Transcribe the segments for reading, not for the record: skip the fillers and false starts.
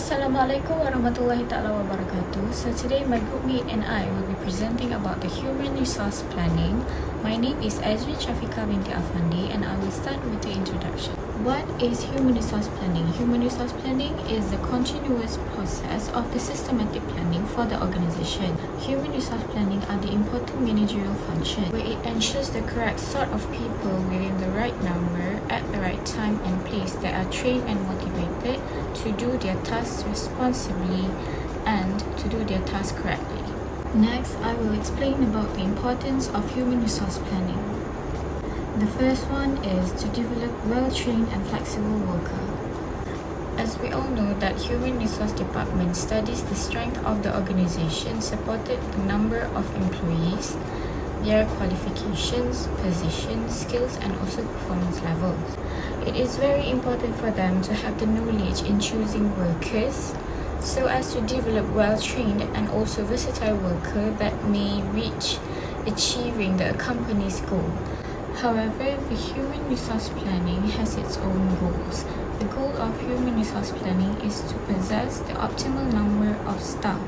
Assalamualaikum warahmatullahi ta'ala wabarakatuh. So today my groupmate and I will be presenting about the human resource planning. My name is Azri Shafika binti Afandi and I will start with the introduction. What is human resource planning? Human resource planning is the continuous process of the systematic planning for the organization. Human resource planning are the important managerial function where it ensures the correct sort of people within the right number at the right time and place that are trained and motivated to do their tasks responsibly and to do their tasks correctly. Next, I will explain about the importance of human resource planning. The first one is to develop well-trained and flexible worker. As we all know that human resource department studies the strength of the organization, supported the number of employees, their qualifications, positions, skills and also performance levels. It is very important for them to have the knowledge in choosing workers so as to develop well-trained and also versatile worker that may reach achieving the company's goal. However, the human resource planning has its own goals. The goal of human resource planning is to possess the optimal number of staff.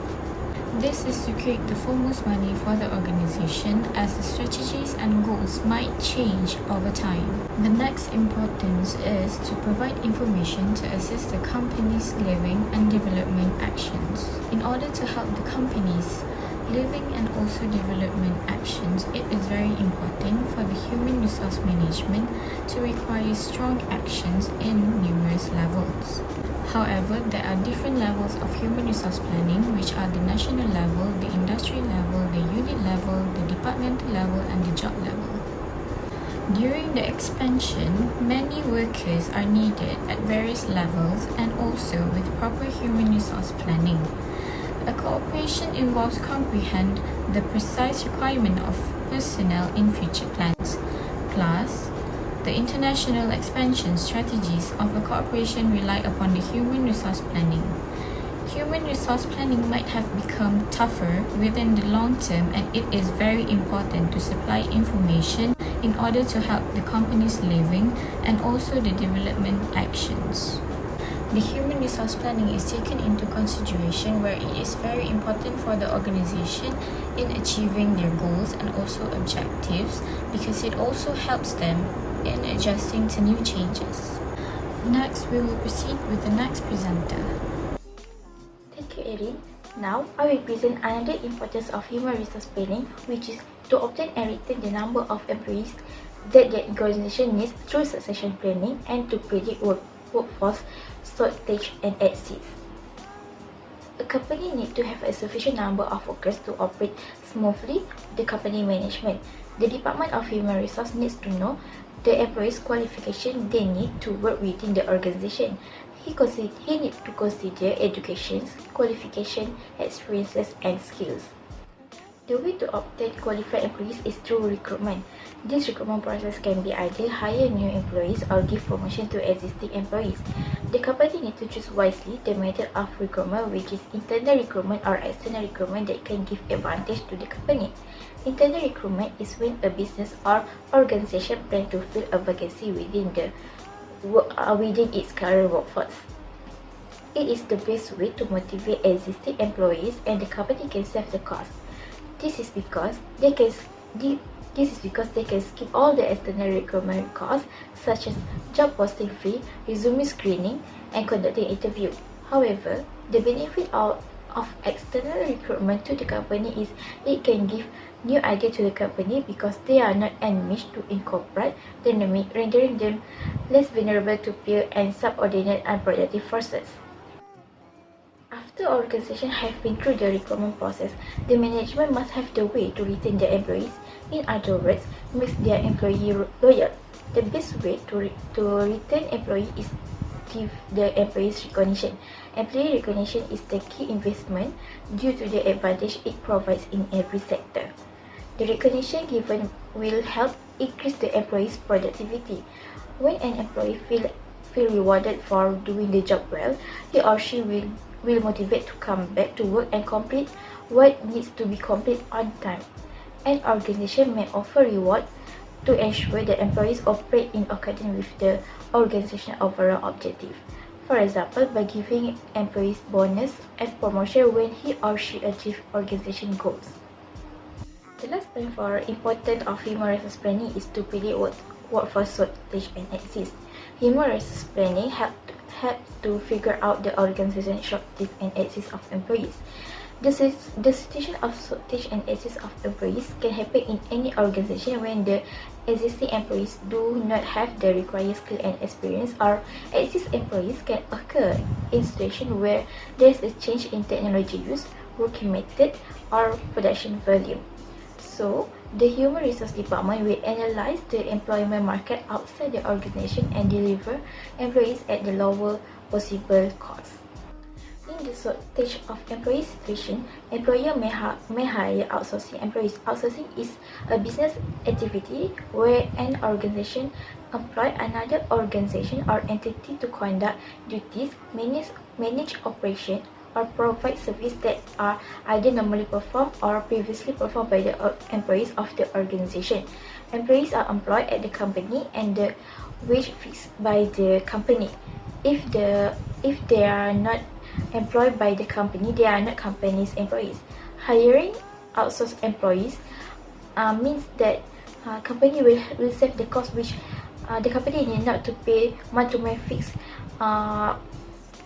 This is to create the foremost money for the organization as the strategies and goals might change over time. The next importance is to provide information to assist the company's living and development actions. In order to help the company's living and also development actions, it is very important for the human resource management to require strong actions in numerous levels. However, there are different levels of human resource planning, which are the national level, the industry level, the unit level, the departmental level, and the job level. During the expansion, many workers are needed at various levels and also with proper human resource planning. A cooperation involves comprehend the precise requirement of personnel in future plans. Plus, the international expansion strategies of a corporation rely upon the human resource planning. Human resource planning might have become tougher within the long term, and it is very important to supply information in order to help the company's living and also the development actions. The human resource planning is taken into consideration where it is very important for the organization in achieving their goals and also objectives because it also helps them in adjusting to new changes. Next, we will proceed with the next presenter. Thank you, Erin. Now, I will present another importance of human resource planning, which is to obtain and retain the number of employees that the organization needs through succession planning and to predict workforce shortage and exits. A company needs to have a sufficient number of workers to operate smoothly the company management. The Department of Human Resource needs to know the employees' qualification they need to work within the organization. He needs to consider education, qualification, experiences, and skills. The way to obtain qualified employees is through recruitment. This recruitment process can be either hire new employees or give promotion to existing employees. The company needs to choose wisely the method of recruitment, which is internal recruitment or external recruitment that can give advantage to the company. Internal recruitment is when a business or organization plans to fill a vacancy within its current workforce. It is the best way to motivate existing employees and the company can save the cost. This is because they can skip all the external recruitment costs such as job posting fee, resume screening, and conducting interview. However, the benefit of external recruitment to the company is it can give new idea to the company because they are not enemies to incorporate dynamic, rendering them less vulnerable to peer and subordinate unproductive forces. After organization have been through the recruitment process, the management must have the way to retain their employees. In other words, make their employee loyal. The best way to retain employee is give the employees recognition. Employee recognition is the key investment due to the advantage it provides in every sector. The recognition given will help increase the employee's productivity. When an employee feel rewarded for doing the job well, he or she will motivate to come back to work and complete what needs to be completed on time. An organization may offer reward to ensure that employees operate in accordance with the organization's overall objective. For example, by giving employees bonus and promotion when he or she achieves organization goals. The last point for important of human resource planning is to predict what workforce shortage and exist. Human resource planning helps to figure out the organization shortage and exist of employees. The situation of shortage and excess of employees can happen in any organization when the existing employees do not have the required skill and experience, or existing employees can occur in situations where there is a change in technology use, working method, or production volume. So, the Human Resource Department will analyze the employment market outside the organization and deliver employees at the lower possible cost. In the shortage of employee situation, employer may hire outsourcing employees. Outsourcing is a business activity where an organization employs another organization or entity to conduct duties, manage operation, or provide service that are either normally performed or previously performed by the employees of the organization. Employees are employed at the company and the wage fixed by the company. If they are not employed by the company, they are not company's employees. Hiring outsourced employees means that company will save the cost, which the company need not to pay month-to-month fixed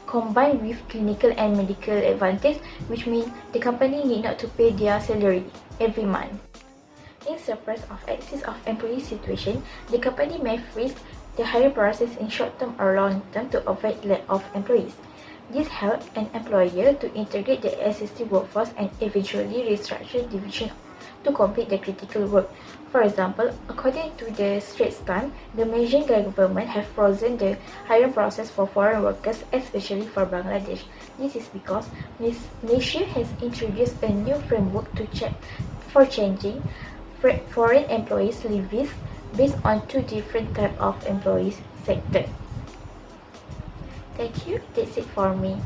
combined with clinical and medical advantage, which means the company need not to pay their salary every month. In surplus of excess of employee situation, the company may freeze the hiring process in short term or long term to avoid lack of employees. This helps an employer to integrate the existing workforce and eventually restructure division to complete the critical work. For example, according to the Straits Times, the Malaysian government have frozen the hiring process for foreign workers, especially for Bangladesh. This is because Malaysia has introduced a new framework to check for changing foreign employees levies based on two different types of employees sector. Thank you, that's it for me.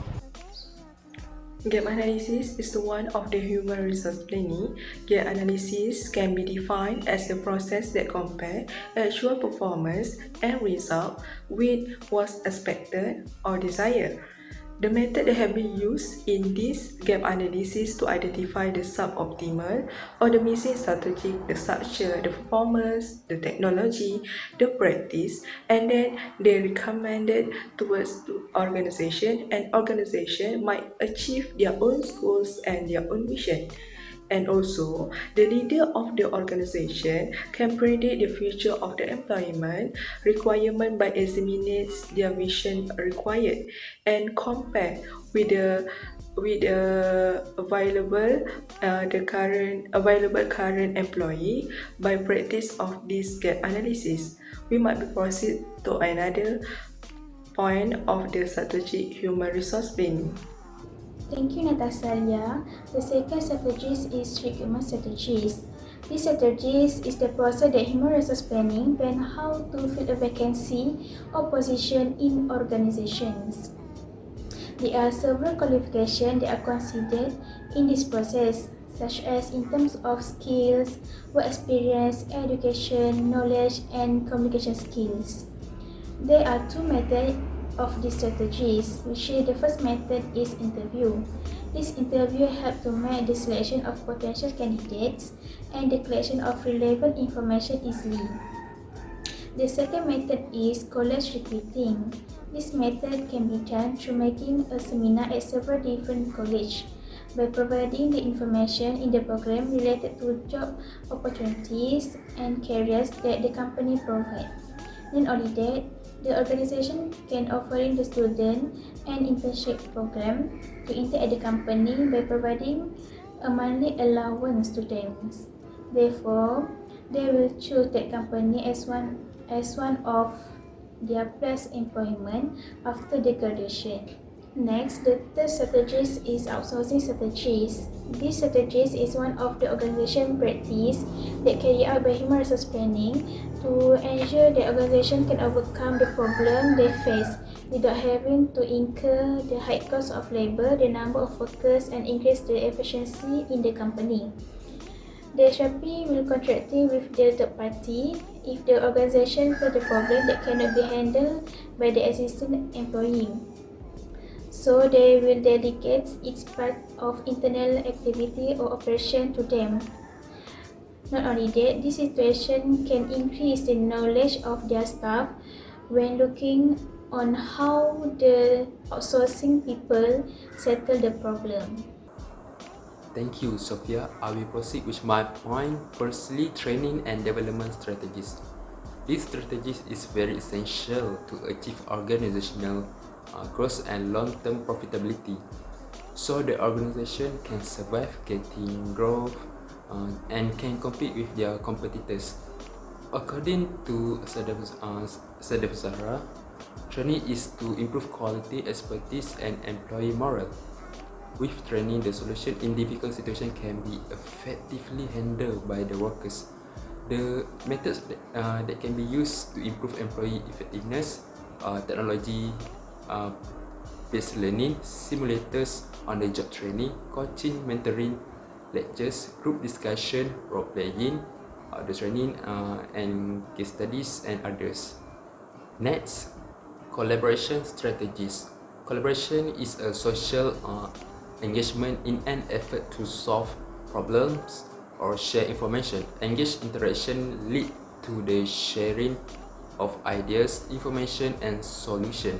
Gap analysis is one of the human resource planning. Gap analysis can be defined as a process that compares actual performance and result with what's expected or desired. The method that have been used in this gap analysis to identify the suboptimal or the missing strategy, the structure, the performance, the technology, the practice, and then they recommended towards the organization, and organization might achieve their own goals and their own mission. And also, the leader of the organization can predict the future of the employment requirement by examining their vision required and compare with the current employee. By practice of this gap analysis, we might proceed to another point of the strategic human resource planning. Thank you, Natasalia. The second strategy is recruitment strategies. This strategies is the process that human resource planning plan how to fill a vacancy or position in organizations. There are several qualifications that are considered in this process, such as in terms of skills, work experience, education, knowledge, and communication skills. There are two methods of these strategies, which the first method is interview. This interview helps to make the selection of potential candidates and the collection of relevant information easily. The second method is college recruiting. This method can be done through making a seminar at several different colleges by providing the information in the program related to job opportunities and careers that the company provides. Not only that, the organization can offering the student an internship program to intern at the company by providing a monthly allowance to them. Therefore, they will choose that company as one of their best employment after the graduation. Next, the third strategy is outsourcing strategies. This strategy is one of the organization practice that carried out by human resource planning to ensure the organization can overcome the problem they face without having to incur the high cost of labor, the number of workers, and increase the efficiency in the company. The SRP will contract with the third party if the organization faces the problem that cannot be handled by the existing employee. so they will delegate each part of internal activity or operation to them. Not only that, this situation can increase the knowledge of their staff when looking on how the outsourcing people settle the problem. Thank you, Sophia. I will proceed with my point. Firstly, training and development strategies. These strategies is very essential to achieve organizational growth and long-term profitability, so the organization can survive, getting growth, and can compete with their competitors. According to Sadaf Zahra, training is to improve quality, expertise, and employee morale. With training, the solution in difficult situations can be effectively handled by the workers. The methods that can be used to improve employee effectiveness are technology based learning, simulators, on-the-job training, coaching, mentoring, lectures, group discussion, role-playing, the training and case studies, and others. Next, collaboration strategies. Collaboration is a social engagement in an effort to solve problems or share information. Engaged interaction lead to the sharing of ideas, information, and solution.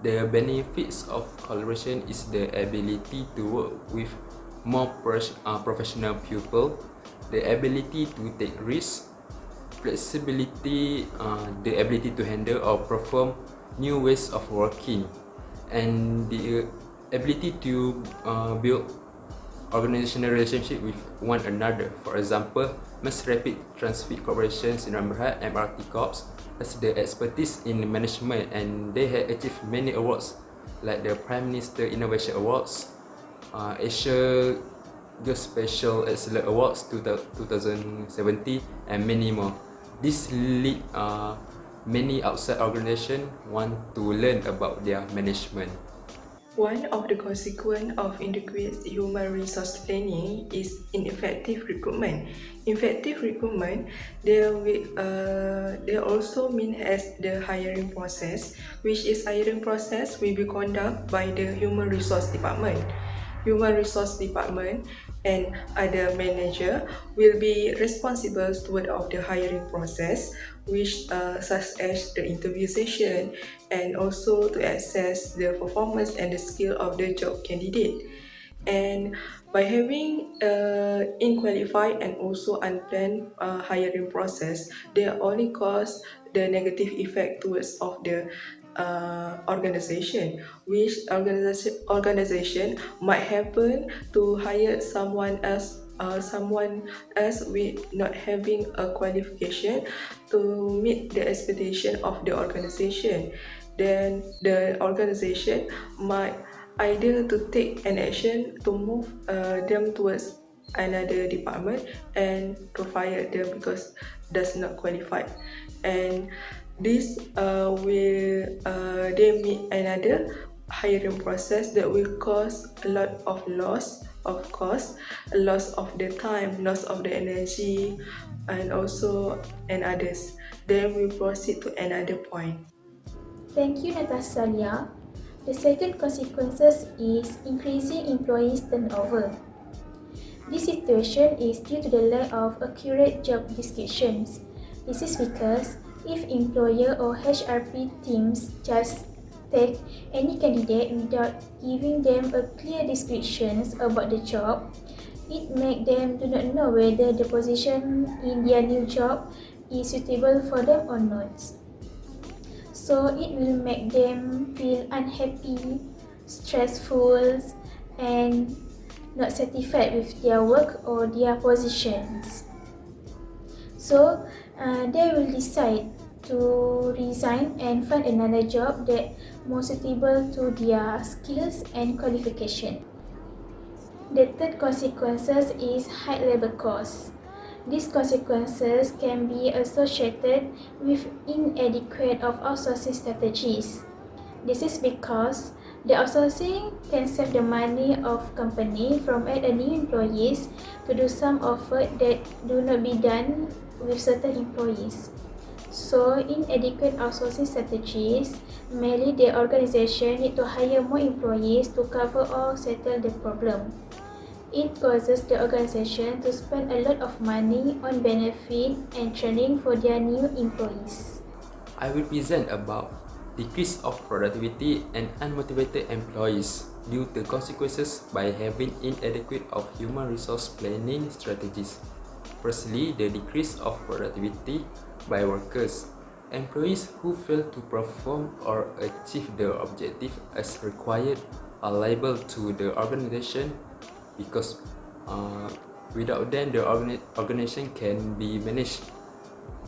The benefits of collaboration is the ability to work with more professional people, the ability to take risks, flexibility, the ability to handle or perform new ways of working, and the ability to build organizational relationship with one another. For example, Mass Rapid Transit Corporation Sdn Bhd MRT Corps has the expertise in management, and they have achieved many awards like the Prime Minister Innovation Awards, Asia Geospatial Excellence Awards 2017, and many more. This lead many outside organizations want to learn about their management. One of the consequences of inadequate human resource planning is ineffective recruitment. Effective recruitment, they also mean as the hiring process, which is hiring process will be conducted by the human resource department. Human resource department and other manager will be responsible toward of the hiring process, which such as the interview session and also to assess the performance and the skill of the job candidate. And by having unqualified and also unplanned hiring process, they only cause the negative effect towards of the organization, which organization might happen to hire someone else with not having a qualification to meet the expectation of the organization. Then the organization might either to take an action to move them towards another department and to fire them because does not qualify, and this will they meet another hiring process that will cause a lot of loss of cost, loss of the time, loss of the energy, and also and others. Then we proceed to another point. Thank you, Natasalia. The second consequences is increasing employees turnover. This situation is due to the lack of accurate job descriptions. This is because if employer or HRP teams just take any candidate without giving them a clear descriptions about the job, it makes them do not know whether the position in their new job is suitable for them or not. So it will make them feel unhappy, stressful, and not satisfied with their work or their positions. So they will decide to resign and find another job that more suitable to their skills and qualification. The third consequences is high labor costs. These consequences can be associated with inadequate of outsourcing strategies. This is because the outsourcing can save the money of company from adding new employees to do some of work that do not be done with certain employees. So inadequate outsourcing strategies Mainly, the organization need to hire more employees to cover or settle the problem. It causes the organization to spend a lot of money on benefit and training for their new employees. I will present about decrease of productivity and unmotivated employees due to consequences by having inadequate of human resource planning strategies. Firstly, the decrease of productivity by workers. Employees who fail to perform or achieve their objective as required are liable to the organization because without them the organization can be managed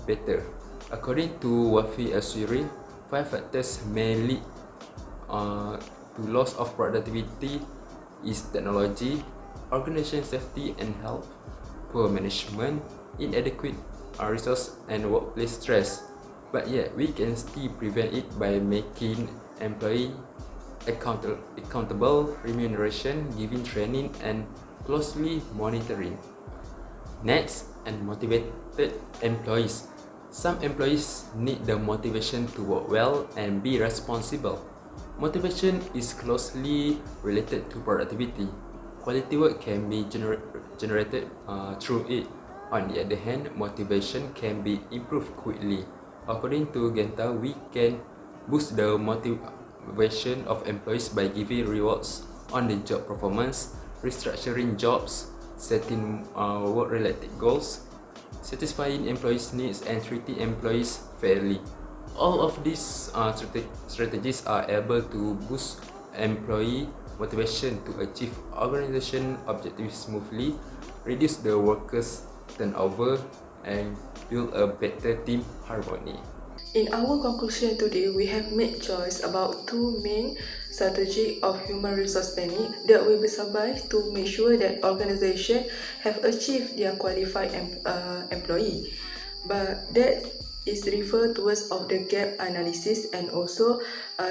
better. According to Wafi Asiri, 5 factors may lead to loss of productivity is technology, organization safety and health, poor management, inadequate resource and workplace stress. But yet, we can still prevent it by making employee accountable, remuneration, giving training and closely monitoring. Next, and motivated employees. Some employees need the motivation to work well and be responsible. Motivation is closely related to productivity. Quality work can be generated through it. On the other hand, motivation can be improved quickly. According to Genta, we can boost the motivation of employees by giving rewards on the job performance, restructuring jobs, setting work-related goals, satisfying employees' needs, and treating employees fairly. All of these strategies are able to boost employee motivation to achieve organization objectives smoothly, reduce the workers' turnover, and build a better team harmony. In our conclusion today, we have made choice about two main strategies of human resource planning that will be suffice to make sure that organizations have achieved their qualified employee. But that is referred towards of the gap analysis and also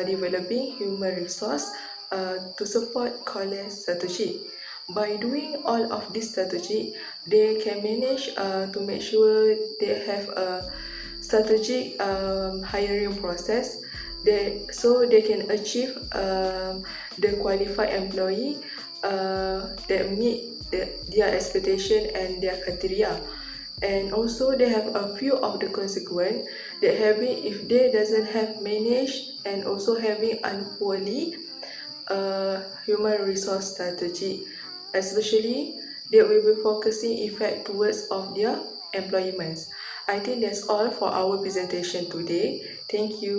developing human resource to support college strategy. By doing all of this strategy, they can manage to make sure they have a strategic hiring process so they can achieve the qualified employee that meet their expectation and their criteria. And also they have a few of the consequence that having if they doesn't have managed and also having unpoorly human resource strategy, especially they will be focusing effect towards of their employments. I think that's all for our presentation today. Thank you.